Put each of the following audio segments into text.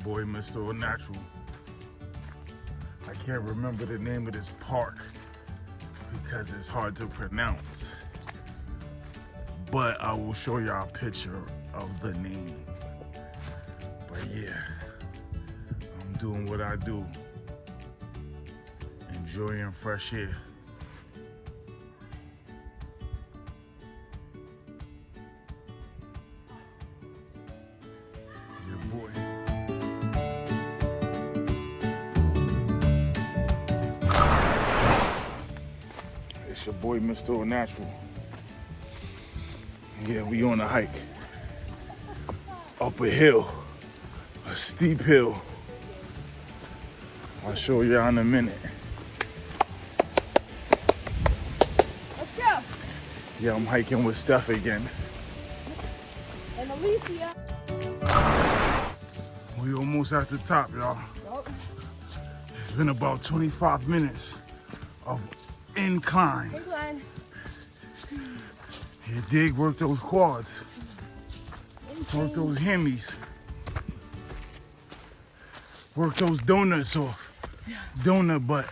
boy, Mr. Natural. I can't remember the name of this park because it's hard to pronounce. But I will show y'all a picture of the name. But yeah, I'm doing what I do. Enjoying fresh air. Your boy. It's your boy, Mr. Natural. Yeah, we on a hike. Up a hill, a steep hill. I'll show y'all in a minute. Let's go. Yeah, I'm hiking with Steph again. And Alicia. We almost at the top, y'all. It's been about 25 minutes of incline. Incline. You dig, work those quads. Work those hammies. Work those donuts off. Donut butt.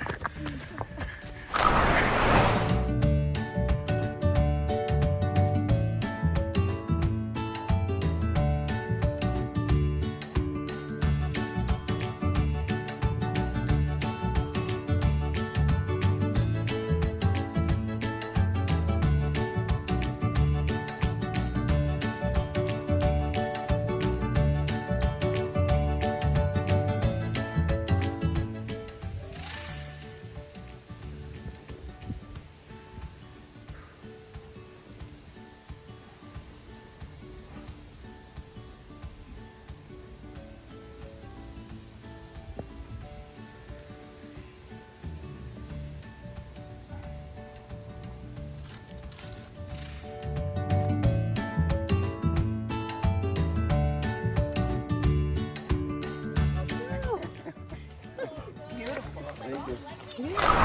Yeah.